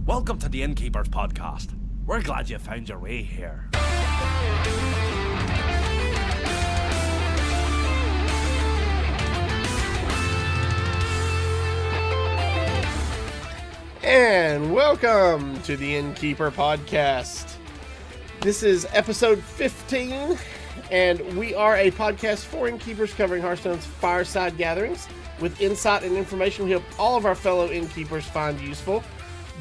Welcome to the Innkeepers podcast. We're glad you found your way here. And welcome to the Innkeeper podcast. This is episode 15, and we are a podcast for innkeepers covering Hearthstone's Fireside Gatherings with insight and information we hope all of our fellow innkeepers find useful.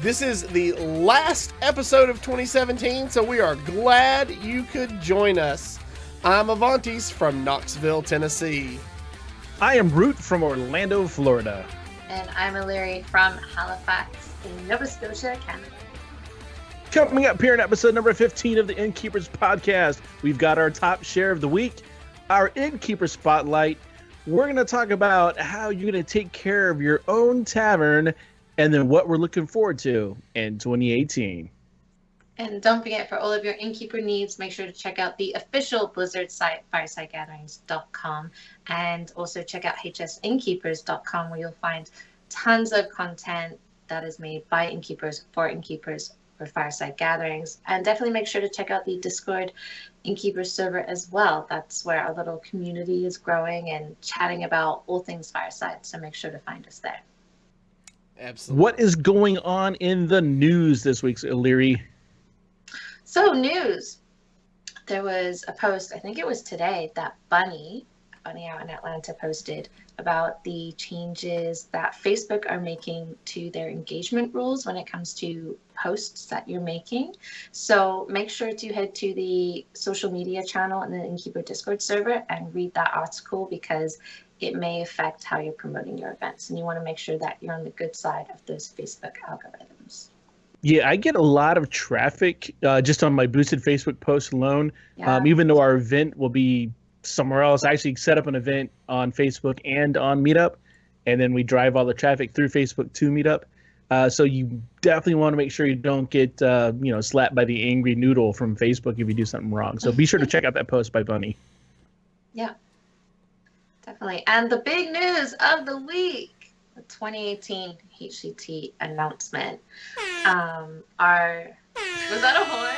This is the last episode of 2017, so we are glad you could join us. I'm Avantis from Knoxville, Tennessee. I am Root from Orlando, Florida. And I'm Illyri from Halifax in Nova Scotia, Canada. Coming up here in episode number 15 of the Innkeepers podcast, we've got our top share of the week, our Innkeeper Spotlight. We're going to talk about how you're going to take care of your own tavern and then what we're looking forward to in 2018. And don't forget, for all of your innkeeper needs, make sure to check out the official Blizzard site, firesidegatherings.com, and also check out hsinnkeepers.com, where you'll find tons of content that is made by innkeepers for Fireside Gatherings. And definitely make sure to check out the Discord Innkeeper server as well. That's where our little community is growing and chatting about all things Fireside, so make sure to find us there. Absolutely. What is going on in the news this week, Illyri? So news, there was a post, I think it was today, that Bunny out in Atlanta posted about the changes that Facebook are making to their engagement rules when it comes to posts that you're making. So make sure to head to the social media channel in the Innkeeper Discord server and read that article, because it may affect how you're promoting your events. And you want to make sure that you're on the good side of those Facebook algorithms. Yeah, I get a lot of traffic just on my boosted Facebook post alone. Yeah. Even though our event will be somewhere else, I actually set up an event on Facebook and on Meetup, and then we drive all the traffic through Facebook to Meetup. So you definitely want to make sure you don't get slapped by the angry noodle from Facebook if you do something wrong. So be sure to check out that post by Bunny. Yeah, definitely. And the big news of the week, the 2018 HCT announcement. Was that a horn?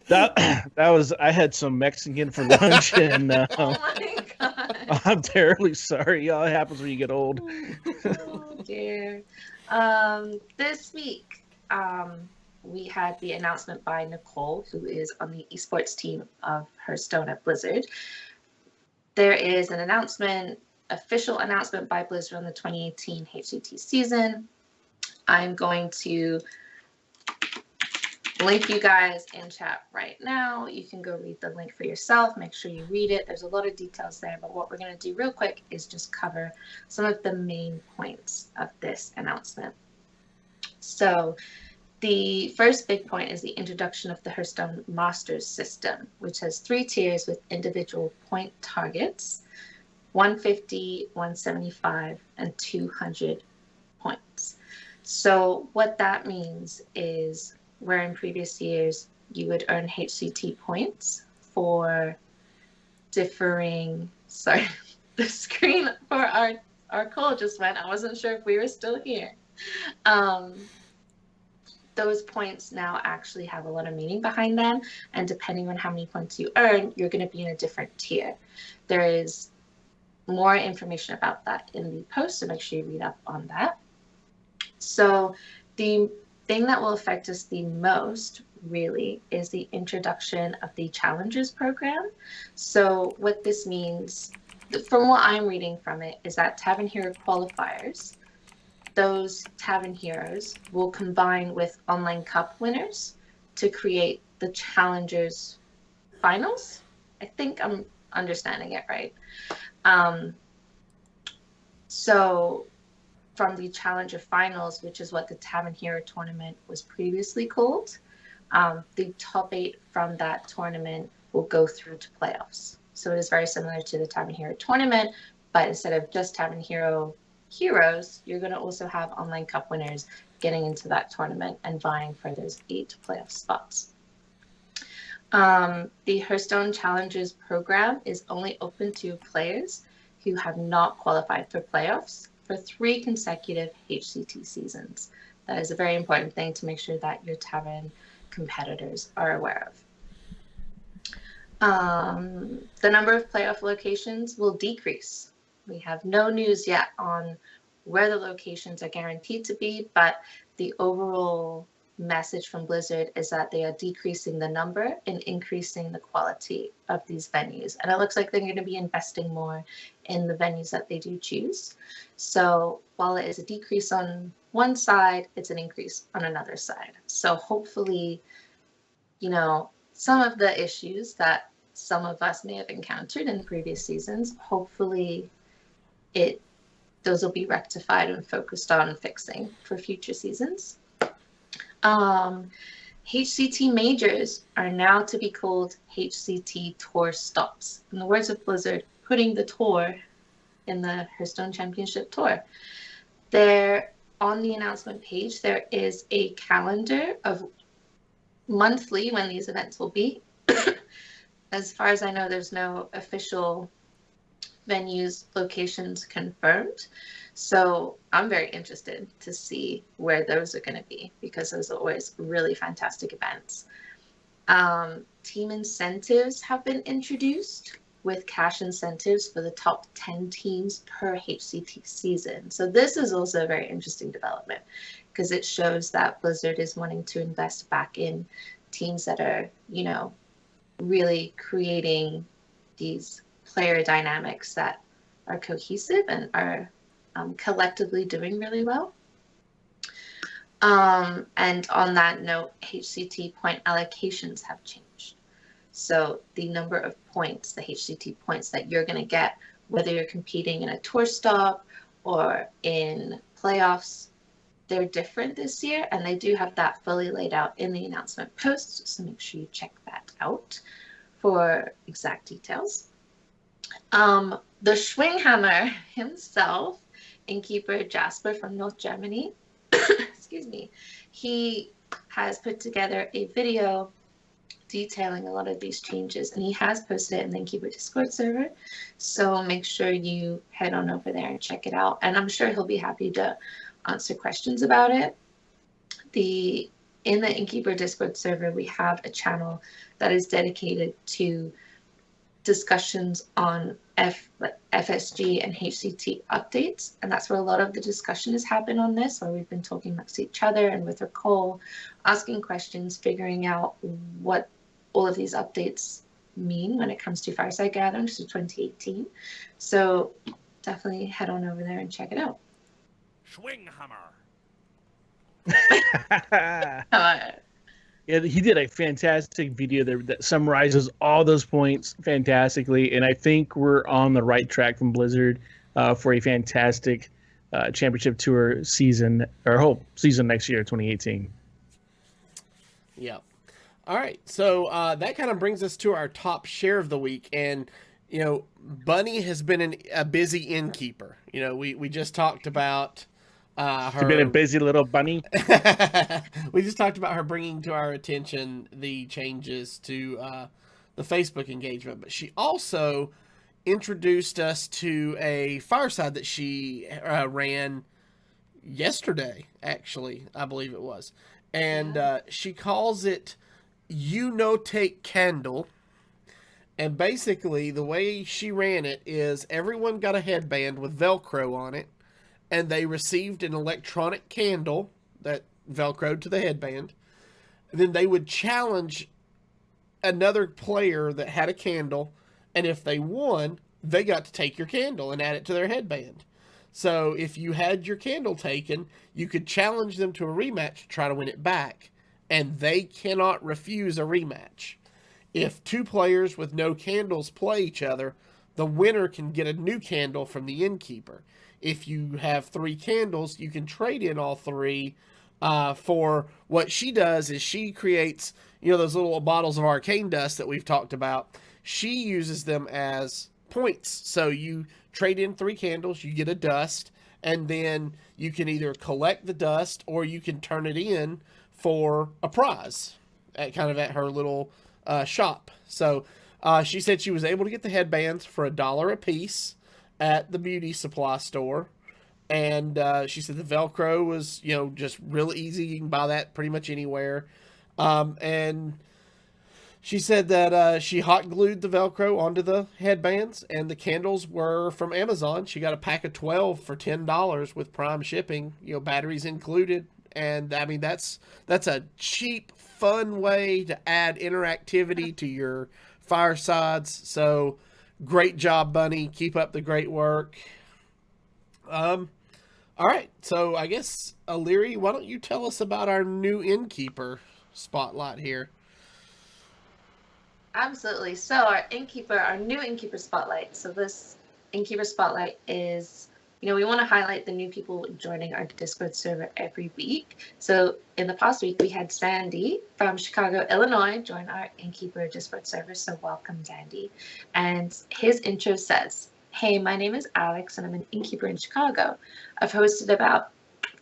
That was, I had some Mexican for lunch, and Oh my God. I'm terribly sorry. It happens when you get old. Oh dear. This week, we had the announcement by Nicole, who is on the esports team of Hearthstone at Blizzard. There is an official announcement by Blizzard on the 2018 HCT season. I'm going to link you guys in chat right now. You can go read the link for yourself. Make sure you read it. There's a lot of details there, but what we're going to do real quick is just cover some of the main points of this announcement. So the first big point is the introduction of the Hearthstone Masters system, which has 3 tiers with individual point targets: 150, 175, and 200 points. So what that means is, where in previous years you would earn HCT points for differing, sorry, the screen for our call just went. I wasn't sure if we were still here. Those points now actually have a lot of meaning behind them, and depending on how many points you earn, you're going to be in a different tier. There is more information about that in the post, so make sure you read up on that. So the thing that will affect us the most, really, is the introduction of the Challengers program. So what this means, from what I'm reading from it, is that Tavern Hero qualifiers, those Tavern Heroes will combine with online cup winners to create the Challengers finals. I think I'm understanding it right. So from the Challenger finals, which is what the Tavern Hero tournament was previously called, the top 8 from that tournament will go through to playoffs. So it is very similar to the Tavern Hero tournament, but instead of just Tavern Hero heroes, you're going to also have online cup winners getting into that tournament and vying for those 8 playoff spots. The Hearthstone Challengers program is only open to players who have not qualified for playoffs for 3 consecutive HCT seasons. That is a very important thing to make sure that your tavern competitors are aware of. The number of playoff locations will decrease. We have no news yet on where the locations are guaranteed to be, but the overall message from Blizzard is that they are decreasing the number and increasing the quality of these venues. And it looks like they're going to be investing more in the venues that they do choose. So while it is a decrease on one side, it's an increase on another side. So hopefully, you know, some of the issues that some of us may have encountered in previous seasons, hopefully those will be rectified and focused on fixing for future seasons. HCT majors are now to be called HCT tour stops. In the words of Blizzard, putting the tour in the Hearthstone Championship Tour. There, on the announcement page, there is a calendar of monthly when these events will be. As far as I know, there's no official venues, locations confirmed. So I'm very interested to see where those are going to be, because those are always really fantastic events. Team incentives have been introduced with cash incentives for the top 10 teams per HCT season. So this is also a very interesting development, because it shows that Blizzard is wanting to invest back in teams that are, you know, really creating these player dynamics that are cohesive and are collectively doing really well. And on that note, HCT point allocations have changed. So the number of points, the HCT points that you're going to get, whether you're competing in a tour stop or in playoffs, they're different this year, and they do have that fully laid out in the announcement post, so make sure you check that out for exact details. The Schwinghammer himself, Innkeeper Jasper from North Germany, excuse me, he has put together a video detailing a lot of these changes, and he has posted it in the Innkeeper Discord server, so make sure you head on over there and check it out, and I'm sure he'll be happy to answer questions about it. In the Innkeeper Discord server, we have a channel that is dedicated to discussions on FSG and HCT updates, and that's where a lot of the discussion has happened on this, where we've been talking amongst each other and with Nicole, asking questions, figuring out what all of these updates mean when it comes to Fireside Gatherings for 2018. So definitely head on over there and check it out. Schwinghammer. Yeah, he did a fantastic video there that summarizes all those points fantastically, and I think we're on the right track from Blizzard for a fantastic championship tour season, or whole season next year, 2018. Yeah. All right, so that kind of brings us to our top share of the week, and you know, Bunny has been a busy innkeeper. You know, we just talked about her. She's been a busy little bunny. We just talked about her bringing to our attention the changes to the Facebook engagement, but she also introduced us to a fireside that she ran yesterday, actually, I believe it was. And she calls it You No Take Candle. And basically, the way she ran it is everyone got a headband with Velcro on it, and they received an electronic candle that Velcroed to the headband. And then they would challenge another player that had a candle, and if they won, they got to take your candle and add it to their headband. So if you had your candle taken, you could challenge them to a rematch to try to win it back, and they cannot refuse a rematch. If two players with no candles play each other, the winner can get a new candle from the innkeeper. If you have 3 candles, you can trade in all 3 for what she does is she creates, you know, those little bottles of arcane dust that we've talked about. She uses them as points. So you trade in 3 candles, you get a dust, and then you can either collect the dust or you can turn it in for a prize at her little shop. So she said she was able to get the headbands for $1 a piece at the beauty supply store. And she said the Velcro was, just real easy. You can buy that pretty much anywhere. And she said that she hot glued the Velcro onto the headbands, and the candles were from Amazon. She got a pack of 12 for $10 with Prime shipping, batteries included. And I mean, that's a cheap, fun way to add interactivity to your firesides. So great job, Bunny. Keep up the great work. All right. So I guess, Aliri, why don't you tell us about our new Innkeeper spotlight here? Absolutely. So our new Innkeeper spotlight. So this Innkeeper spotlight is, we want to highlight the new people joining our Discord server every week. So in the past week, we had Sandy from Chicago, Illinois, join our Innkeeper Discord server. So welcome, Sandy. And his intro says, "Hey, my name is Alex, and I'm an Innkeeper in Chicago. I've hosted about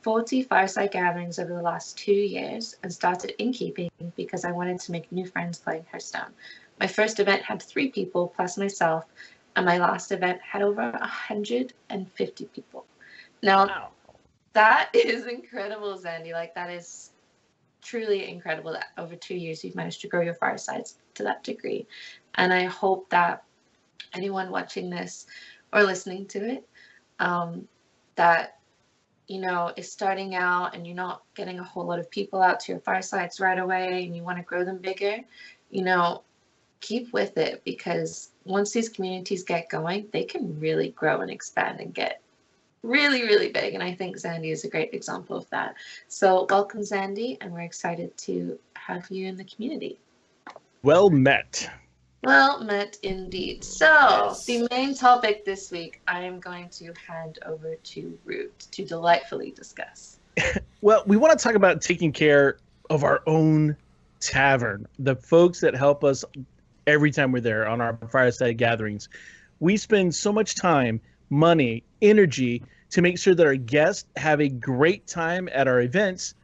40 Fireside Gatherings over the last 2 years and started innkeeping because I wanted to make new friends playing Hearthstone. My first event had 3 people plus myself, and my last event had over 150 people." Now, wow. That is incredible, Zandy. Like, that is truly incredible that over 2 years you've managed to grow your firesides to that degree. And I hope that anyone watching this or listening to it, that, is starting out and you're not getting a whole lot of people out to your firesides right away and you want to grow them bigger, keep with it, because once these communities get going, they can really grow and expand and get really, really big. And I think Zandy is a great example of that. So welcome, Zandy, and we're excited to have you in the community. Well met. Well met indeed. So yes. The main topic this week, I am going to hand over to Root to delightfully discuss. Well, we want to talk about taking care of our own tavern, the folks that help us every time we're there on our Fireside Gatherings. We spend so much time, money, energy to make sure that our guests have a great time at our events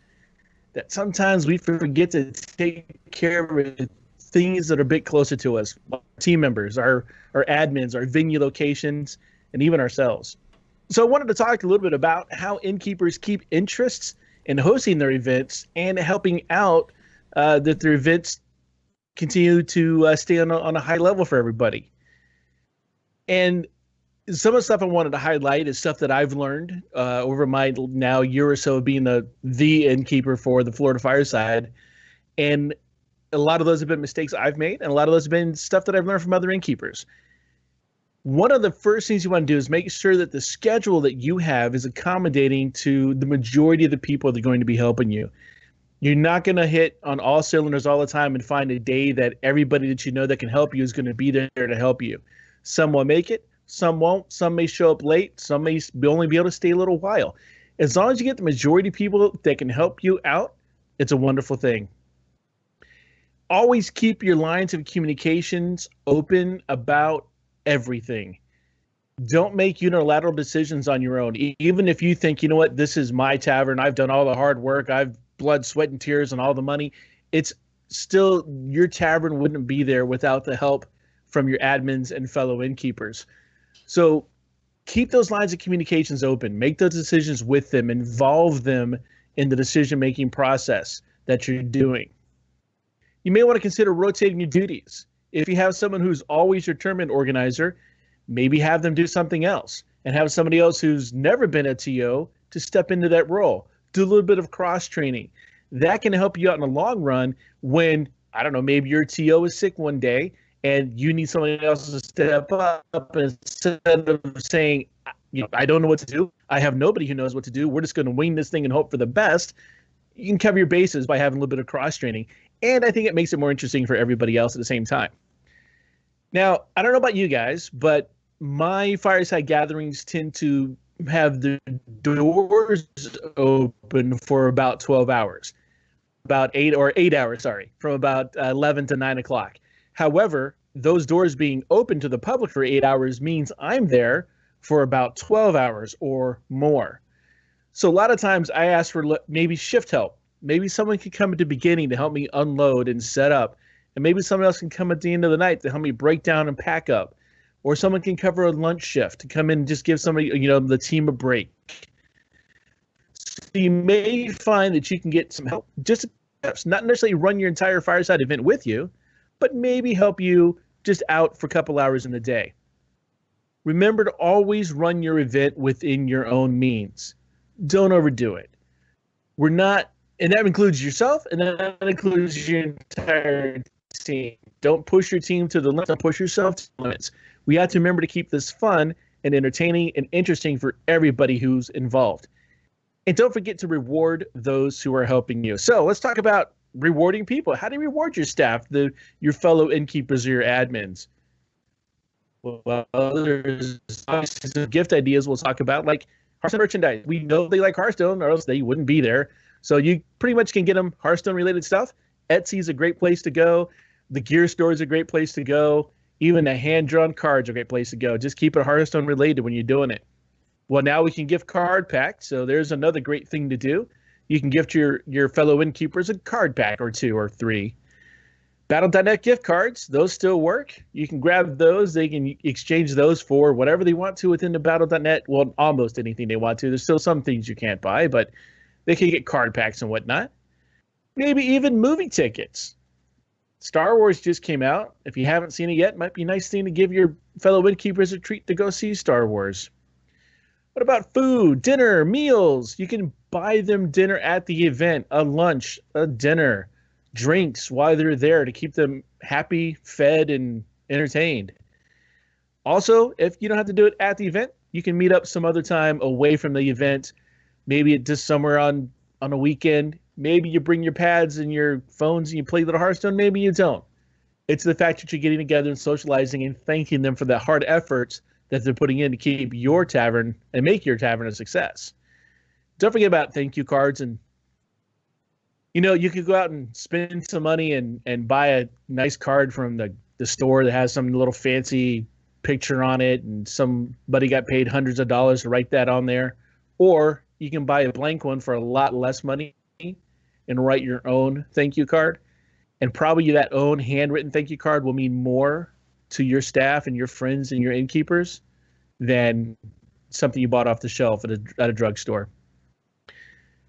that sometimes we forget to take care of things that are a bit closer to us, team members, our admins, our venue locations, and even ourselves. So I wanted to talk a little bit about how innkeepers keep interests in hosting their events and helping out that their events continue to stay on a high level for everybody. And some of the stuff I wanted to highlight is stuff that I've learned over my now year or so being the innkeeper for the Florida Fireside. And a lot of those have been mistakes I've made, and a lot of those have been stuff that I've learned from other innkeepers. One of the first things you want to do is make sure that the schedule that you have is accommodating to the majority of the people that are going to be helping you. You're not going to hit on all cylinders all the time and find a day that everybody that you know that can help you is going to be there to help you. Some will make it, some won't. Some may show up late. Some may only be able to stay a little while. As long as you get the majority of people that can help you out, it's a wonderful thing. Always keep your lines of communications open about everything. Don't make unilateral decisions on your own. Even if you think, this is my tavern, I've done all the hard work, I've blood, sweat, and tears and all the money, it's still, your tavern wouldn't be there without the help from your admins and fellow innkeepers. So keep those lines of communications open. Make those decisions with them. Involve them in the decision-making process that you're doing. You may want to consider rotating your duties. If you have someone who's always your tournament organizer, maybe have them do something else and have somebody else who's never been a TO to step into that role. Do a little bit of cross-training. That can help you out in the long run when, I don't know, maybe your TO is sick one day and you need somebody else to step up, instead of saying, I don't know what to do. I have nobody who knows what to do. We're just going to wing this thing and hope for the best. You can cover your bases by having a little bit of cross-training. And I think it makes it more interesting for everybody else at the same time. Now, I don't know about you guys, but my Fireside Gatherings tend to have the doors open for about 12 hours, from about 11 to 9 o'clock. However, those doors being open to the public for 8 hours means I'm there for about 12 hours or more. So a lot of times I ask for maybe shift help. Maybe someone can come at the beginning to help me unload and set up. And maybe someone else can come at the end of the night to help me break down and pack up. or someone can cover a lunch shift to come in and just give somebody, the team a break. So you may find that you can get some help, just not necessarily run your entire Fireside event with you, but maybe help you just out for a couple hours in the day. Remember to always run your event within your own means. Don't overdo it. We're not, and that includes yourself, and that includes your entire team. Don't push your team to the limit. Don't push yourself to the limits. We have to remember to keep this fun and entertaining and interesting for everybody who's involved. And don't forget to reward those who are helping you. So let's talk about rewarding people. How do you reward your staff, your fellow innkeepers or your admins? Well, there's obviously some gift ideas we'll talk about, like Hearthstone merchandise. We know they like Hearthstone, or else they wouldn't be there. So you pretty much can get them Hearthstone-related stuff. Etsy is a great place to go. The gear store is a great place to go. Even the hand-drawn cards are a great place to go. Just keep it Hearthstone-related when you're doing it. Well, now we can gift card packs, so there's another great thing to do. You can gift your fellow innkeepers a card pack or 2 or 3. Battle.net gift cards, those still work. You can grab those. They can exchange those for whatever they want to within the Battle.net. Well, almost anything they want to. There's still some things you can't buy, but they can get card packs and whatnot. Maybe even movie tickets. Star Wars just came out. If you haven't seen it yet, it might be a nice thing to give your fellow innkeepers a treat to go see Star Wars. What about food, dinner, meals? You can buy them dinner at the event, a lunch, a dinner, drinks while they're there to keep them happy, fed, and entertained. Also, if you don't have to do it at the event, you can meet up some other time away from the event, maybe just somewhere on a weekend. Maybe you bring your pads and your phones and you play a little Hearthstone. Maybe you don't. It's the fact that you're getting together and socializing and thanking them for the hard efforts that they're putting in to keep your tavern and make your tavern a success. Don't forget about thank you cards. And, you could go out and spend some money and buy a nice card from the store that has some little fancy picture on it and somebody got paid hundreds of dollars to write that on there. Or you can buy a blank one for a lot less money and write your own thank you card. And probably that own handwritten thank you card will mean more to your staff and your friends and your innkeepers than something you bought off the shelf at a drugstore.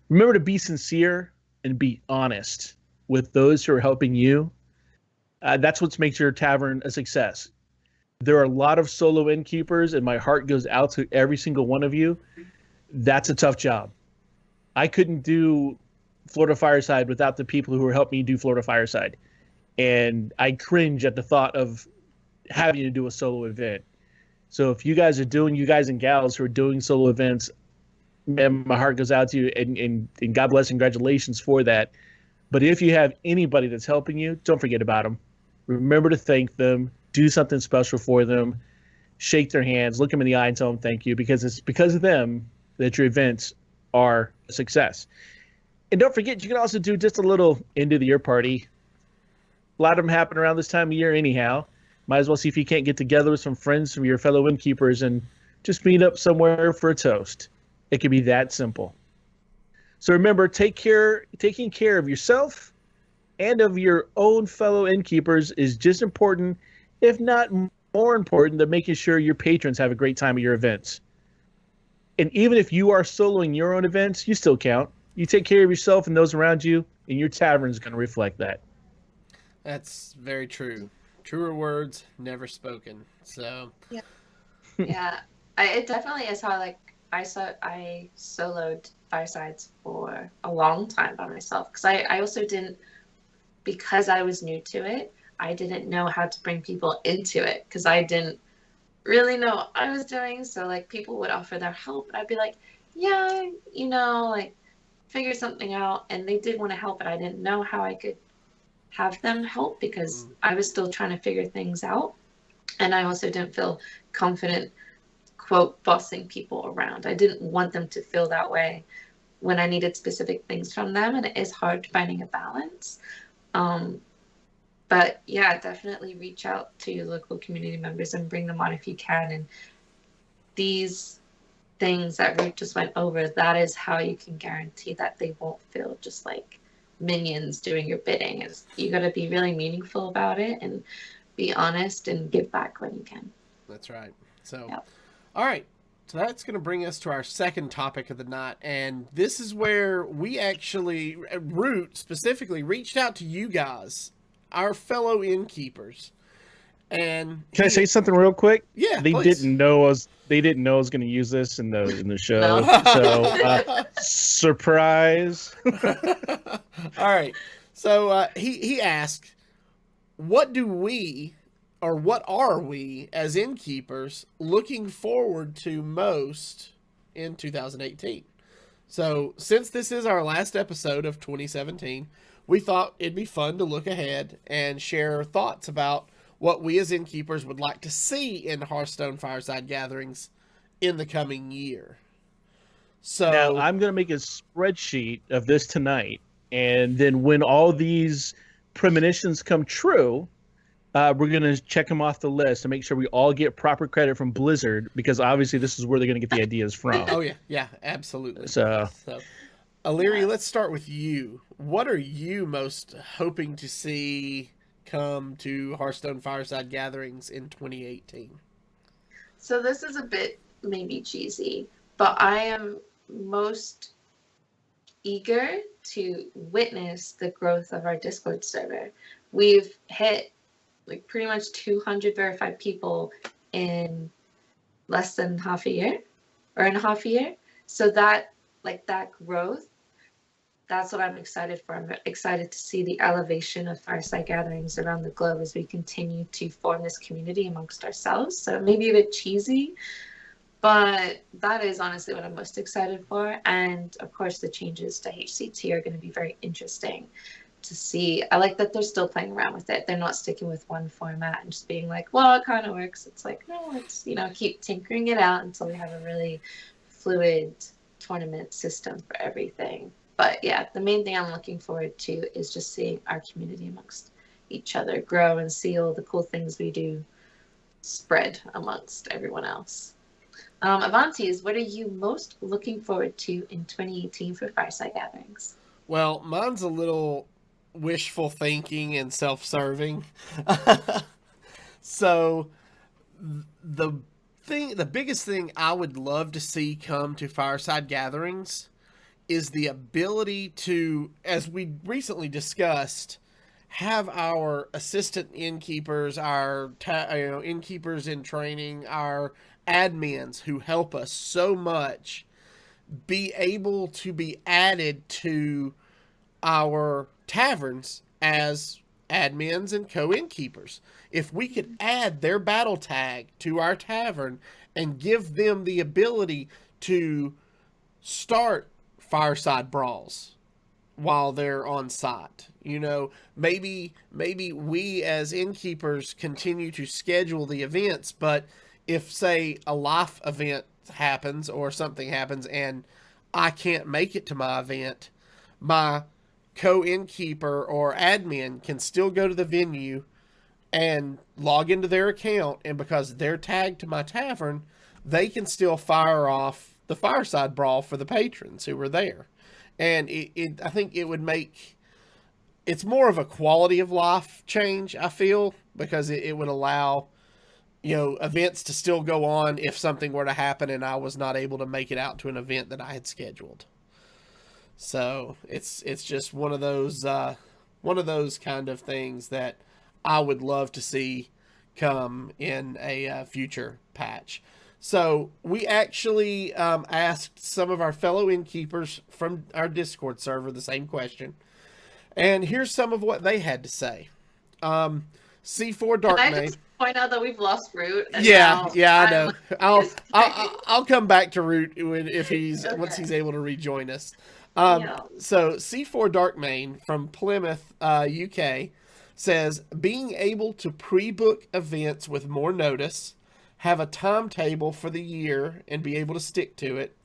Remember to be sincere and be honest with those who are helping you. That's what makes your tavern a success. There are a lot of solo innkeepers, and my heart goes out to every single one of you. That's a tough job. I couldn't do Florida Fireside without the people who helped me do Florida Fireside. And I cringe at the thought of having to do a solo event. So if you guys and gals who are doing solo events, man, my heart goes out to you, and God bless, congratulations for that. But if you have anybody that's helping you, don't forget about them. Remember to thank them, do something special for them, shake their hands, look them in the eye and tell them thank you, because it's because of them that your events are a success. And don't forget, you can also do just a little end of the year party. A lot of them happen around this time of year anyhow. Might as well see if you can't get together with some friends from your fellow innkeepers and just meet up somewhere for a toast. It could be that simple. So remember, taking care of yourself and of your own fellow innkeepers is just important, if not more important, than making sure your patrons have a great time at your events. And even if you are soloing your own events, you still count. You take care of yourself and those around you, and your tavern is going to reflect that. That's very true. Truer words never spoken. So Yeah, it definitely is how I soloed Firesides for a long time by myself, because I also didn't, because I was new to it, I didn't know how to bring people into it, because I didn't really know what I was doing. So people would offer their help, and I'd be like, yeah, figure something out. And they did want to help, but I didn't know how I could have them help, because I was still trying to figure things out. And I also didn't feel confident, quote, bossing people around. I didn't want them to feel that way when I needed specific things from them. And it is hard finding a balance. But yeah, definitely reach out to your local community members and bring them on if you can. And these things that Ruth just went over, that is how you can guarantee that they won't feel just like minions doing your bidding. Is you got to be really meaningful about it and be honest and give back when you can. That's right. So, Yep. all right. So that's going to bring us to our second topic of the night. And this is where we actually, Root specifically, reached out to you guys, our fellow innkeepers. And Can I say something real quick? Yeah, they please. didn't know I was going to use this in the show. No. So surprise. All right. So he asked, what are we as innkeepers looking forward to most in 2018? So since this is our last episode of 2017, we thought it'd be fun to look ahead and share thoughts about what we as innkeepers would like to see in Hearthstone Fireside Gatherings in the coming year. So now I'm going to make a spreadsheet of this tonight, and then when all these premonitions come true, we're going to check them off the list and make sure we all get proper credit from Blizzard, because obviously this is where they're going to get the ideas from. Oh yeah, absolutely. So Illyri, let's start with you. What are you most hoping to see come to Hearthstone Fireside Gatherings in 2018? So this is a bit maybe cheesy, but I am most eager to witness the growth of our Discord server. We've hit like pretty much 200 verified people in less than half a year, or in a half a year. So that growth, that's what I'm excited for. I'm excited to see the elevation of Fireside Gatherings around the globe as we continue to form this community amongst ourselves. So maybe a bit cheesy, but that is honestly what I'm most excited for. And of course, the changes to HCT are going to be very interesting to see. I like that they're still playing around with it. They're not sticking with one format and just being like, well, it kind of works. It's like, no, let's, keep tinkering it out until we have a really fluid tournament system for everything. But yeah, the main thing I'm looking forward to is just seeing our community amongst each other grow and see all the cool things we do spread amongst everyone else. Avantes, what are you most looking forward to in 2018 for Fireside Gatherings? Well, mine's a little wishful thinking and self-serving. So the biggest thing I would love to see come to Fireside Gatherings is the ability to, as we recently discussed, have our assistant innkeepers, our innkeepers in training, our admins who help us so much, be able to be added to our taverns as admins and co-innkeepers. If we could add their battle tag to our tavern and give them the ability to start fireside brawls while they're on site, maybe we as innkeepers continue to schedule the events, but if, say, a life event happens or something happens and I can't make it to my event, my co-innkeeper or admin can still go to the venue and log into their account, and because they're tagged to my tavern, they can still fire off the fireside brawl for the patrons who were there. And I think it would make, it's more of a quality of life change, I feel, because it would allow events to still go on if something were to happen and I was not able to make it out to an event that I had scheduled. So it's just one of those kind of things that I would love to see come in a future patch. So we actually asked some of our fellow innkeepers from our Discord server the same question, and here's some of what they had to say. C4 Dark Can I Maid. just point out that we've lost Root? Yeah, I know. I'm I'll come back to Root if he's once he's able to rejoin us. So C4 Darkmane from Plymouth, UK, says being able to pre-book events with more notice, have a timetable for the year, and be able to stick to it.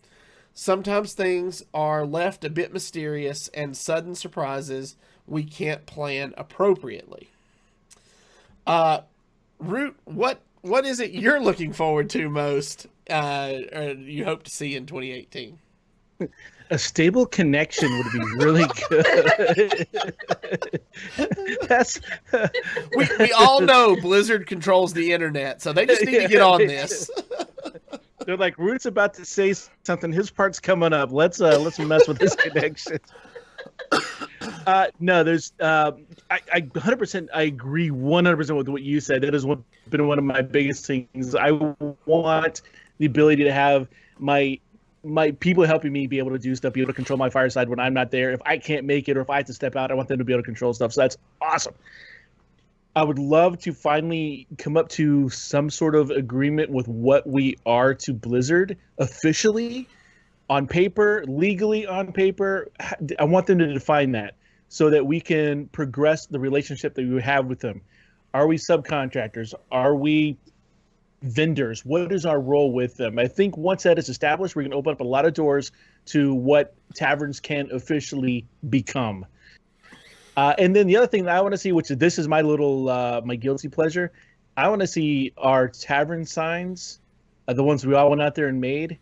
Sometimes things are left a bit mysterious and sudden surprises we can't plan appropriately. Root, what is it you're looking forward to most, or you hope to see in 2018? A stable connection would be really good. That's We all know Blizzard controls the internet, so they just need to get on this. They're like, Root's about to say something. His part's coming up. Let's mess with his connection. No, there's I 100%. I agree 100% with what you said. That has been one of my biggest things. I want the ability to have my people helping me be able to do stuff, be able to control my fireside when I'm not there. If I can't make it or if I have to step out, I want them to be able to control stuff. So that's awesome. I would love to finally come up to some sort of agreement with what we are to Blizzard officially on paper, legally on paper. I want them to define that so that we can progress the relationship that we have with them. Are we subcontractors? Are we vendors? What is our role with them? I think once that is established, we're going to open up a lot of doors to what taverns can officially become. And then the other thing that I want to see, which this is my little my guilty pleasure, I want to see our tavern signs, the ones we all went out there and made.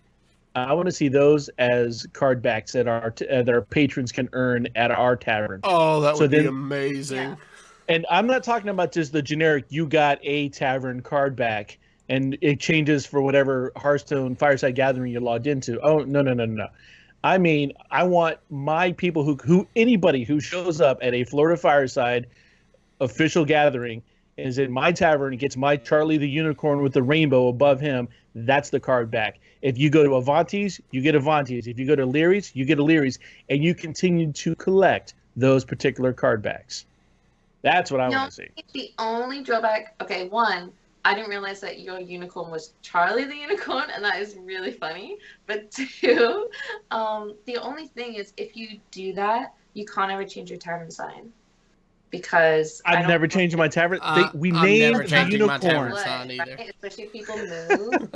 I want to see those as card backs that our patrons can earn at our tavern. Oh, that would be amazing. Yeah. And I'm not talking about just the generic "you got a tavern card back" and it changes for whatever Hearthstone Fireside Gathering you're logged into. Oh, no. I mean, I want my people who anybody who shows up at a Florida Fireside official gathering is in my tavern and gets my Charlie the Unicorn with the rainbow above him. That's the card back. If you go to Avanti's, you get Avanti's. If you go to Leary's, you get a Leary's, and you continue to collect those particular card backs. That's what I want to see. The only drawback, okay, one, I didn't realize that your unicorn was Charlie the Unicorn, and that is really funny. But two, the only thing is if you do that, you can't ever change your tavern sign. Because I've never changed my tavern. We I'm named never the changing my unicorn. tavern sign either. Right? Especially if people move.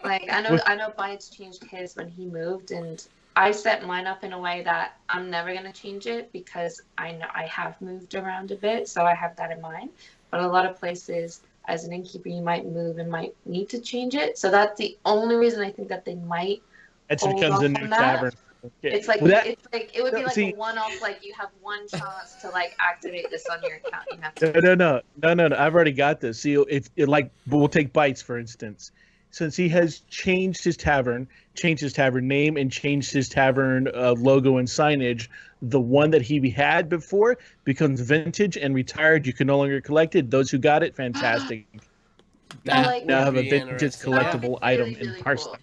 Like I know Bites changed his when he moved, and I set mine up in a way that I'm never gonna change it because I know I have moved around a bit, so I have that in mind. But a lot of places, as an innkeeper, you might move and might need to change it. So that's the only reason I think that they might. It becomes a new tavern. Okay. It's like Well, it would be like a one-off. Like you have one chance to like activate this on your account. You have to. No. I've already got this. See, but we'll take Bites for instance. Since he has changed his tavern name, and changed his tavern logo and signage, the one that he had before becomes vintage and retired. You can no longer collect it. Those who got it, fantastic. now have a vintage collectible item in Hearthstone. Cool.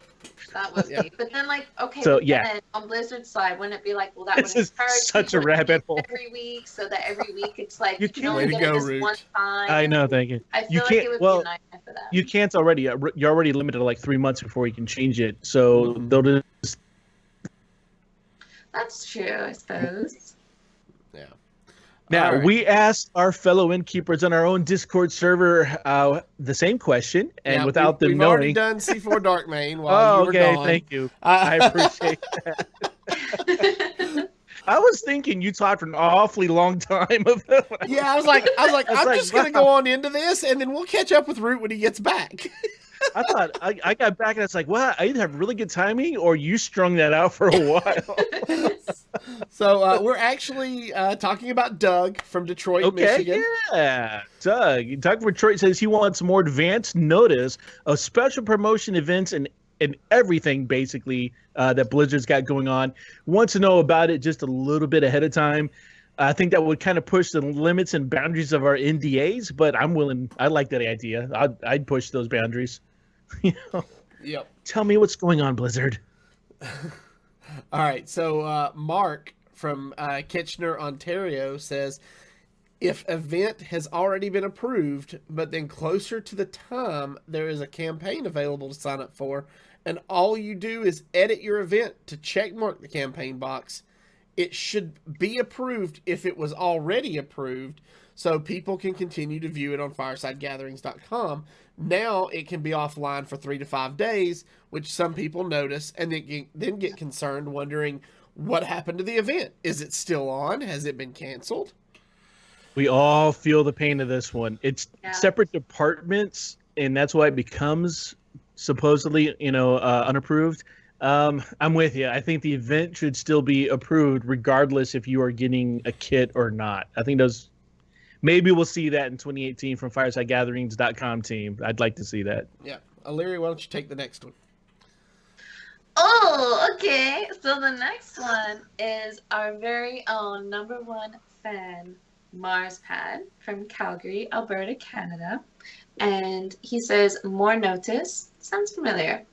That would be. But then, like, okay. So, yeah. Then on Blizzard's side, wouldn't it be like, well, that this would is encourage such a rabbit hole every week, so that every week it's like you can only get it this one time. I know, thank you. I feel You like can't. it would Well, be nice for that. you can't already. You're already limited to like 3 months before you can change it. So they'll just. That's true, I suppose. Yeah. Now, right. we asked our fellow innkeepers on our own Discord server the same question, and Yeah, without them we've knowing. already done C4 Darkmane while you were okay, gone. thank you. I appreciate that. I was thinking you talked for an awfully long time about it. Yeah, I was like, I'm just gonna wow. go on into this, and then we'll catch up with Root when he gets back. I thought I got back and it's like, wow, I either have really good timing or you strung that out for a while. So we're actually talking about Doug from Detroit, Michigan. Yeah. Doug from Detroit says he wants more advanced notice of special promotion events and everything basically that Blizzard's got going on. Wants to know about it just a little bit ahead of time. I think that would kind of push the limits and boundaries of our NDAs, but I'm willing. I like that idea. I'd push those boundaries. Yep. Tell me what's going on, Blizzard. All right. So Mark from Kitchener, Ontario says, if event has already been approved, but then closer to the time there is a campaign available to sign up for, and all you do is edit your event to check mark the campaign box, it should be approved if it was already approved, so people can continue to view it on firesidegatherings.com. Now it can be offline for 3 to 5 days, which some people notice and then get concerned, wondering what happened to the event. Is it still on? Has it been canceled? We all feel the pain of this one. It's separate departments, and that's why it becomes supposedly, unapproved. I'm with you. I think the event should still be approved regardless if you are getting a kit or not. I think those maybe we'll see that in 2018 from FiresideGatherings.com team. I'd like to see that. Yeah. Illyria, why don't you take the next one? Oh, okay. So the next one is our very own #1 fan, Marspad from Calgary, Alberta, Canada. And he says, more notice. Sounds familiar.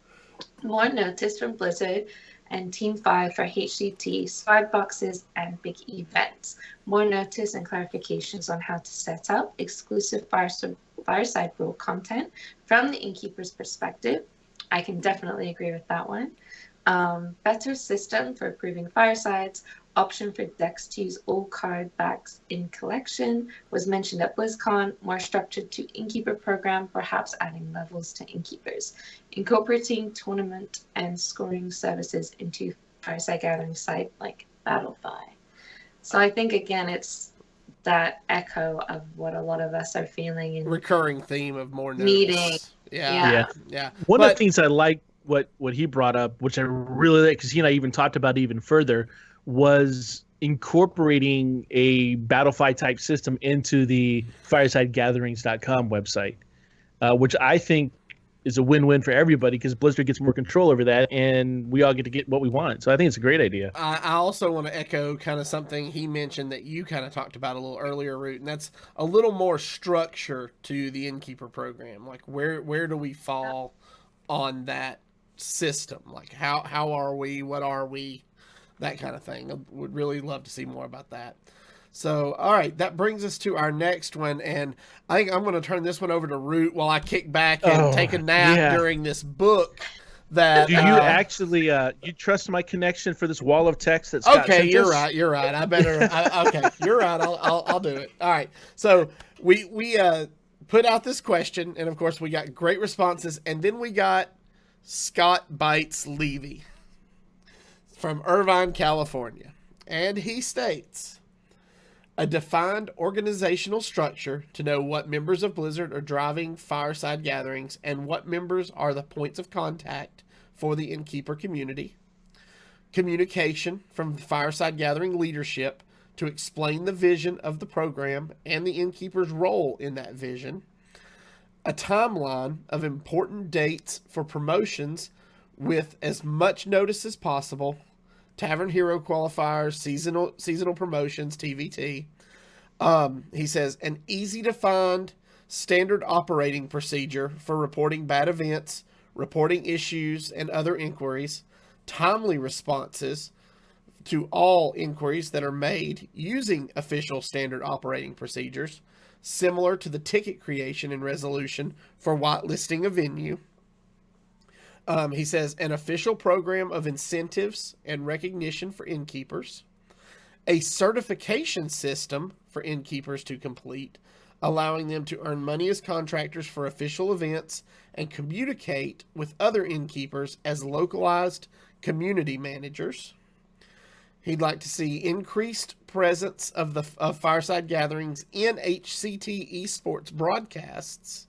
More notice from Blizzard and Team 5 for HCT, swag boxes, and big events. More notice and clarifications on how to set up exclusive Fireside rule content from the Innkeeper's perspective. I can definitely agree with that one. Better system for approving Firesides. Option for decks to use old card backs in collection was mentioned at BlizzCon. More structured to Innkeeper program, perhaps adding levels to Innkeepers. Incorporating tournament and scoring services into Fireside Gathering site like Battlefy. So I think, again, it's that echo of what a lot of us are feeling in Recurring theme of more notice. meeting. Yeah. One of the things I like what he brought up, which I really like, because he and I even talked about it even further, was incorporating a Battlefy type system into the FiresideGatherings.com website, which I think is a win-win for everybody because Blizzard gets more control over that and we all get what we want. So I think it's a great idea. I also want to echo kind of something he mentioned that you kind of talked about a little earlier, Root, and that's a little more structure to the Innkeeper program. Like where do we fall on that system? Like how are we? What are we? That kind of thing. I would really love to see more about that. So, all right, that brings us to our next one, and I think I'm going to turn this one over to Root while I kick back and take a nap during this book. That do you actually you trust my connection for this wall of text that's okay? You're right. I better. Okay, you're right. I'll do it. All right. So we put out this question, and of course we got great responses, and then we got Scott Bites Levy from Irvine, California, and he states, a defined organizational structure to know what members of Blizzard are driving Fireside Gatherings and what members are the points of contact for the Innkeeper community. Communication from the Fireside Gathering leadership to explain the vision of the program and the Innkeeper's role in that vision. A timeline of important dates for promotions with as much notice as possible. Tavern Hero qualifiers, seasonal promotions, TVT. He says, an easy-to-find standard operating procedure for reporting bad events, reporting issues and other inquiries, timely responses to all inquiries that are made using official standard operating procedures, similar to the ticket creation and resolution for whitelisting a venue. He says, an official program of incentives and recognition for innkeepers, a certification system for innkeepers to complete, allowing them to earn money as contractors for official events and communicate with other innkeepers as localized community managers. He'd like to see increased presence of Fireside Gatherings in HCT esports broadcasts.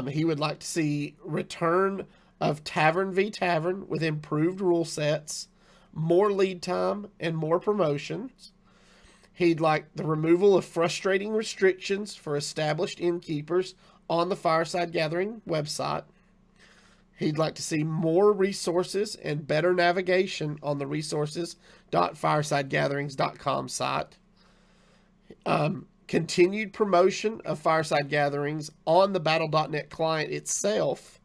He would like to see return of Tavern v Tavern with improved rule sets, more lead time, and more promotions. He'd like the removal of frustrating restrictions for established innkeepers on the Fireside Gathering website. He'd like to see more resources and better navigation on the resources.firesidegatherings.com site. Continued promotion of Fireside Gatherings on the Battle.net client itself,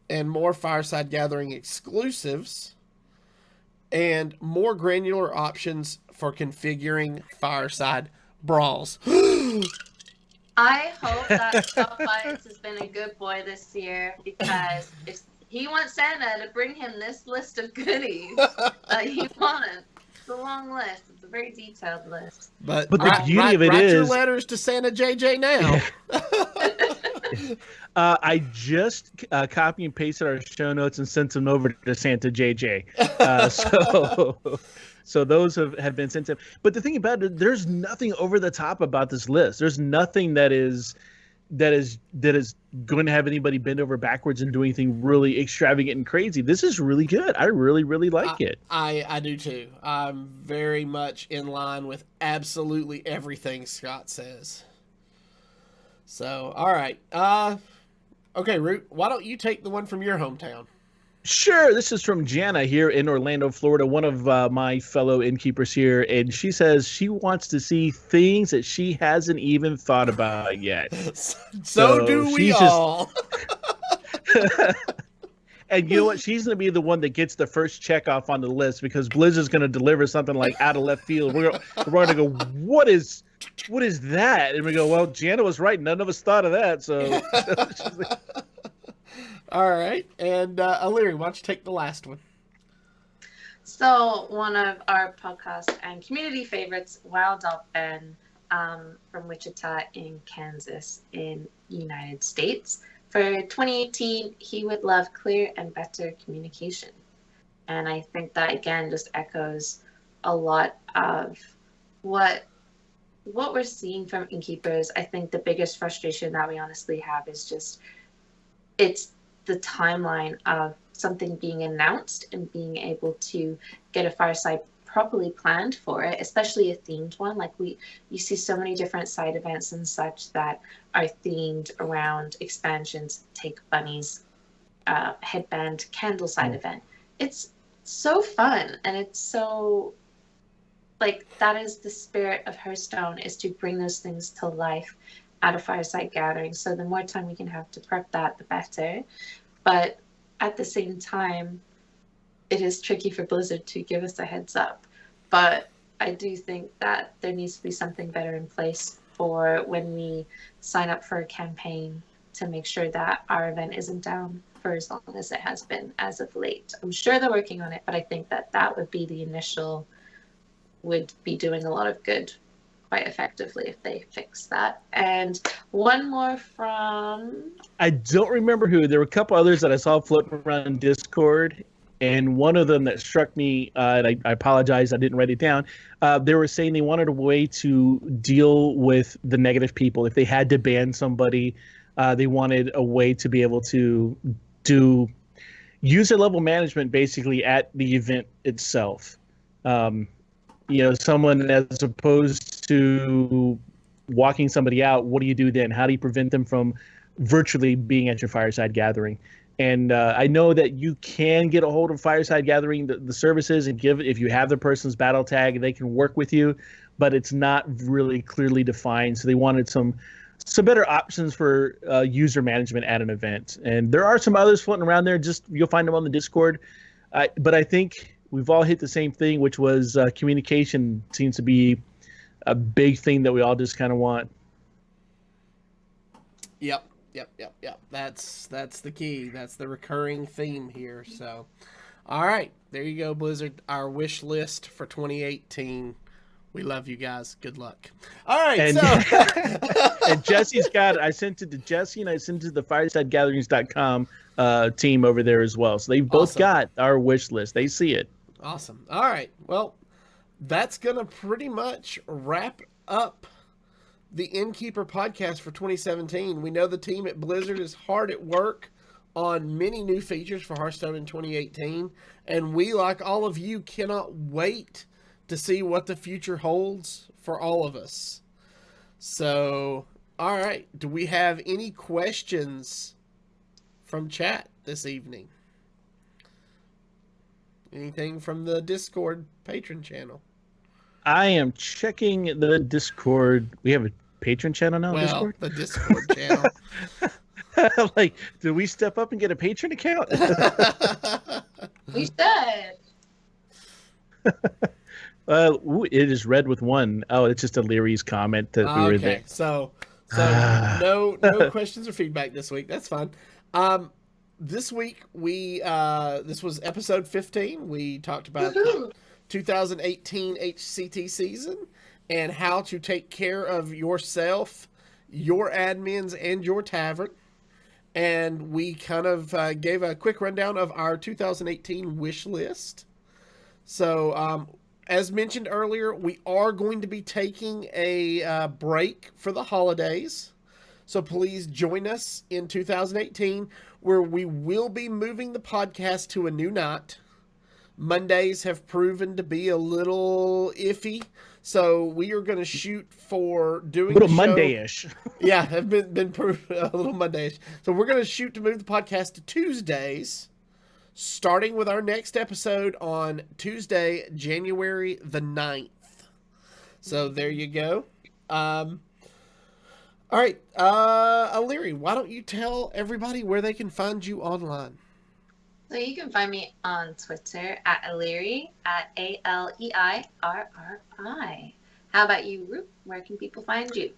and more Fireside Gathering exclusives, and more granular options for configuring Fireside brawls. I hope that Scott Bites has been a good boy this year, because if he wants Santa to bring him this list of goodies that he wants, it's a long list. It's a very detailed list. But the beauty of it write your is letters to Santa JJ now. I just copy and pasted our show notes and sent them over to Santa JJ. So those have been sent to him. But the thing about it, there's nothing over the top about this list. There's nothing that is that is going to have anybody bend over backwards and do anything really extravagant and crazy. This is really good. I really, really like it. I do too. I'm very much in line with absolutely everything Scott says. So, all right. Okay, Root, why don't you take the one from your hometown? Sure. This is from Jana here in Orlando, Florida, one of my fellow innkeepers here. And she says she wants to see things that she hasn't even thought about yet. So do we all. And you know what? She's going to be the one that gets the first check off on the list because Blizzard's going to deliver something like out of left field. We're going to go, what is that? And we go, well, Jana was right. None of us thought of that. So. All right. And Aliri, why don't you take the last one? So one of our podcast and community favorites, Wild Out Ben, from Wichita in Kansas in United States. For 2018, he would love clear and better communication. And I think that, again, just echoes a lot of what we're seeing from innkeepers. I think the biggest frustration that we honestly have is just it's the timeline of something being announced and being able to get a fireside properly planned for it, especially a themed one. Like you see so many different side events and such that are themed around expansions, take bunnies, headband, candle side event. It's so fun, and it's so like that is the spirit of Hearthstone, is to bring those things to life at a fireside gathering. So the more time we can have to prep that, the better. But at the same time, it is tricky for Blizzard to give us a heads up. But I do think that there needs to be something better in place for when we sign up for a campaign to make sure that our event isn't down for as long as it has been as of late. I'm sure they're working on it, but I think that would be the initial, would be doing a lot of good quite effectively if they fix that. And one more from... I don't remember who. There were a couple others that I saw floating around Discord, and one of them that struck me, and I apologize, I didn't write it down. They were saying they wanted a way to deal with the negative people. If they had to ban somebody, they wanted a way to be able to do user level management basically at the event itself. Someone, as opposed to walking somebody out, what do you do then? How do you prevent them from virtually being at your Fireside Gathering? And I know that you can get a hold of Fireside Gathering, the services, and if you have the person's battle tag, they can work with you, but it's not really clearly defined. So they wanted some better options for user management at an event. And there are some others floating around there. Just you'll find them on the Discord. But I think we've all hit the same thing, which was communication seems to be a big thing that we all just kind of want. Yep. That's the key. That's the recurring theme here. So, all right, there you go, Blizzard. Our wish list for 2018. We love you guys. Good luck. All right, and Jesse's got it. I sent it to Jesse, and I sent it to the FiresideGatherings.com team over there as well. So they've both got our wish list. They see it. Awesome. All right. Well, that's going to pretty much wrap up the Innkeeper podcast for 2017. We know the team at Blizzard is hard at work on many new features for Hearthstone in 2018. And we, like all of you, cannot wait to see what the future holds for all of us. So, all right. Do we have any questions from chat this evening? Anything from the Discord patron channel? I am checking the Discord. We have a patron channel now? Well, Discord? the Discord channel. Like, did we step up and get a patron account? We should. It is red with one. Oh, it's just a Leary's comment that we were there. So no questions or feedback this week. That's fine. This week this was episode 15. We talked about the 2018 HCT season and how to take care of yourself, your admins, and your tavern. And we kind of gave a quick rundown of our 2018 wish list. So, as mentioned earlier, we are going to be taking a break for the holidays. So please join us in 2018, where we will be moving the podcast to a new night. Mondays have proven to be a little iffy, so we are going to shoot for doing A little the show. Monday-ish. Yeah, have been proven a little Mondayish. So we're going to shoot to move the podcast to Tuesdays, starting with our next episode on Tuesday, January the 9th. So there you go. All right, Aliri, why don't you tell everybody where they can find you online? So you can find me on Twitter at Aliri, at ALEIRRI. How about you, Root? Where can people find you?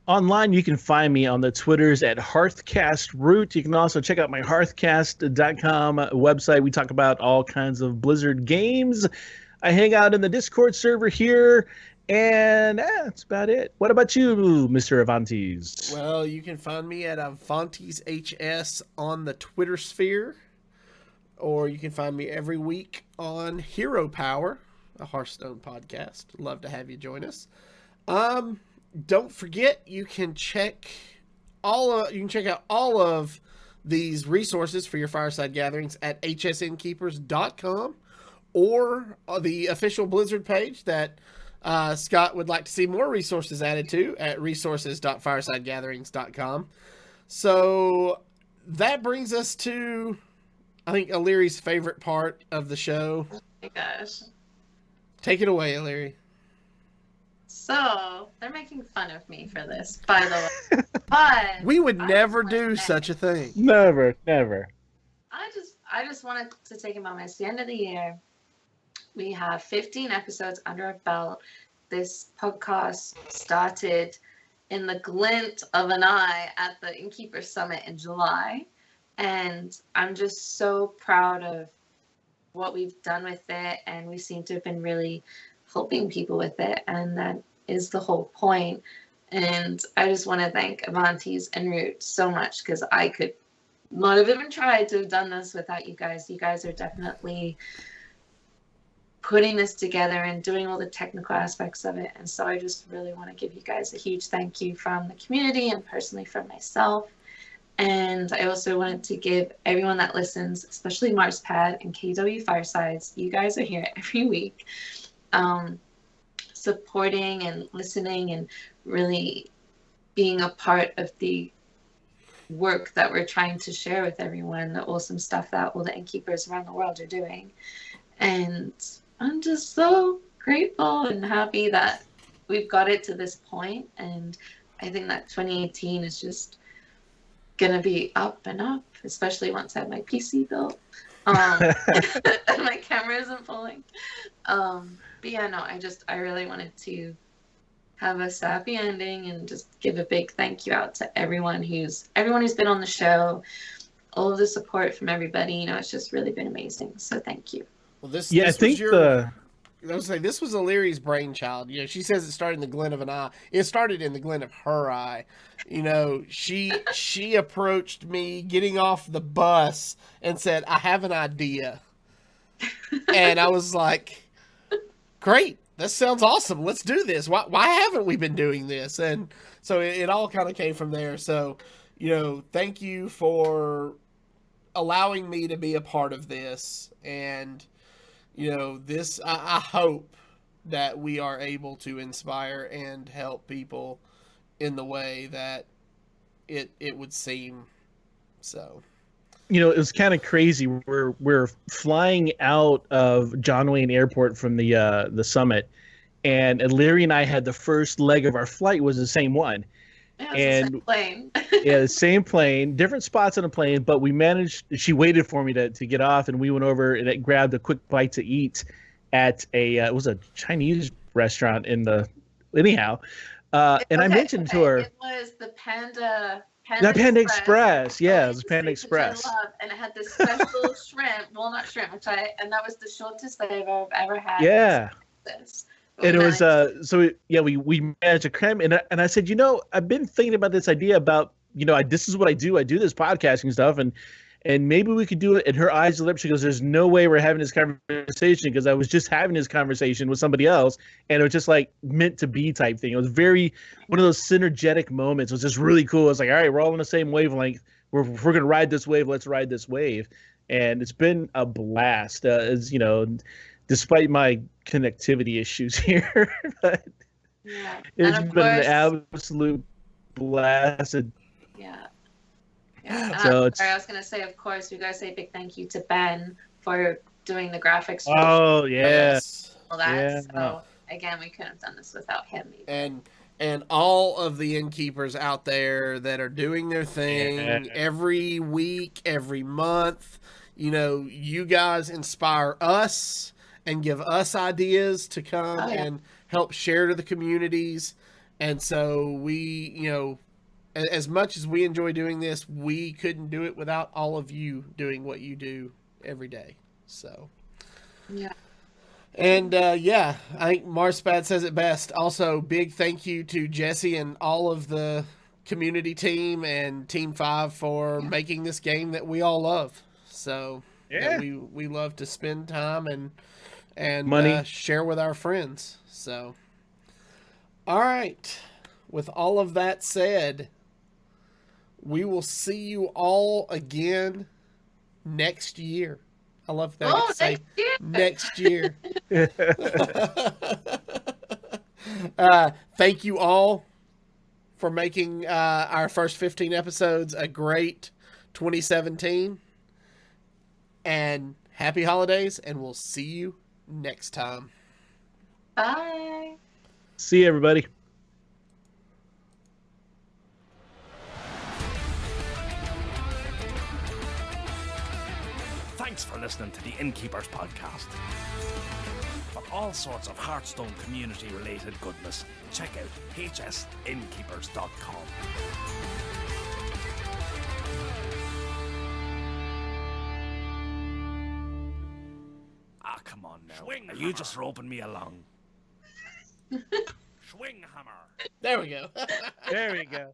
Online, you can find me on the Twitters at HearthCastRoot. You can also check out my hearthcast.com website. We talk about all kinds of Blizzard games. I hang out in the Discord server here, and that's about it. What about you, Mr. Avantes? Well, you can find me at AvantesHS on the Twitter sphere, or you can find me every week on Hero Power, a Hearthstone podcast. Love to have you join us. Don't forget, you can check out all of these resources for your Fireside Gatherings at hsnkeepers.com, or the official Blizzard page that Scott would like to see more resources added to at resources.firesidegatherings.com. So that brings us to, I think, Aliri's favorite part of the show. Oh my gosh. Take it away, Aliri. So, they're making fun of me for this, by the way. But We would never do such a thing. Never. I just wanted to take a moment. It's the end of the year. We have 15 episodes under our belt. This podcast started in the glint of an eye at the Innkeepers Summit in July. And I'm just so proud of what we've done with it. And we seem to have been really helping people with it. And that is the whole point. And I just want to thank Avantes and Root so much, because I could not have even tried to have done this without you guys. You guys are definitely putting this together and doing all the technical aspects of it. And so I just really want to give you guys a huge thank you from the community and personally from myself. And I also wanted to give everyone that listens, especially Marspad and KW Firesides, you guys are here every week, supporting and listening and really being a part of the work that we're trying to share with everyone, the awesome stuff that all the innkeepers around the world are doing. And I'm just so grateful and happy that we've got it to this point. And I think that 2018 is just gonna be up and up, especially once I have my PC built and my camera isn't pulling. But yeah, no, I really wanted to have a happy ending and just give a big thank you out to everyone who's been on the show, all of the support from everybody. You know, it's just really been amazing. So thank you. Well, this I was think I was saying, this was Aliri's brainchild. You know, she says it started in the glint of an eye. It started in the glint of her eye. You know, she approached me getting off the bus and said, "I have an idea," and I was like, "Great, that sounds awesome. Let's do this. Why haven't we been doing this?" And so it all kind of came from there. So, you know, thank you for allowing me to be a part of this. And you know, this, I hope that we are able to inspire and help people in the way that it would seem. So, you know, it was kind of crazy. We're flying out of John Wayne Airport from the summit, and Larry and I had the first leg of our flight was the same one. Yeah, it's the same plane. Yeah, the same plane, different spots on the plane, but we managed. She waited for me to get off, and we went over and grabbed a quick bite to eat at it was a Chinese restaurant in the anyhow. And I mentioned to her it was the Panda Express. Yeah, it was Panda Express. Which I love, and it had this special shrimp, walnut shrimp, and that was the shortest flavor I've ever had. Yeah. And it was we managed to cram, and I said, you know, I've been thinking about this idea about, you know, this is what I do. I do this podcasting stuff, and and maybe we could do it. And her eyes lit up. She goes, "There's no way we're having this conversation because I was just having this conversation with somebody else, and it was just like meant to be type thing." It was very one of those synergetic moments. It was just really cool. It's like, all right, we're all on the same wavelength. If we're gonna ride this wave, let's ride this wave. And it's been a blast. As you know, despite my connectivity issues here, but Yeah. it's And of been an course, absolute blast. yeah. Yeah. And So I was going to say, of course, we got to say a big thank you to Ben for doing the graphics. For Oh yeah, Yes. all that. yeah. So, again, we couldn't have done this without him. Either. And all of the innkeepers out there that are doing their thing Yeah. every week, every month. You know, you guys inspire us and give us ideas to come and help share to the communities. And so we, you know, as much as we enjoy doing this, we couldn't do it without all of you doing what you do every day. So, Yeah. and yeah, I think Marspad says it best. Also, big thank you to Jesse and all of the community team and Team 5 for making this game that we all love. So that we love to spend time and Money. share with our friends. So, all right. With all of that said, we will see you all again next year. I love that. Oh, Next year. Thank you all for making our first 15 episodes a great 2017. And happy holidays, and we'll see you next time. Bye. See you, everybody. Thanks for listening to the Innkeepers podcast. For all sorts of Hearthstone community related goodness, check out hsinnkeepers.com. Ah, come on now. Are you just roping me along? Swing hammer. There we go. There we go.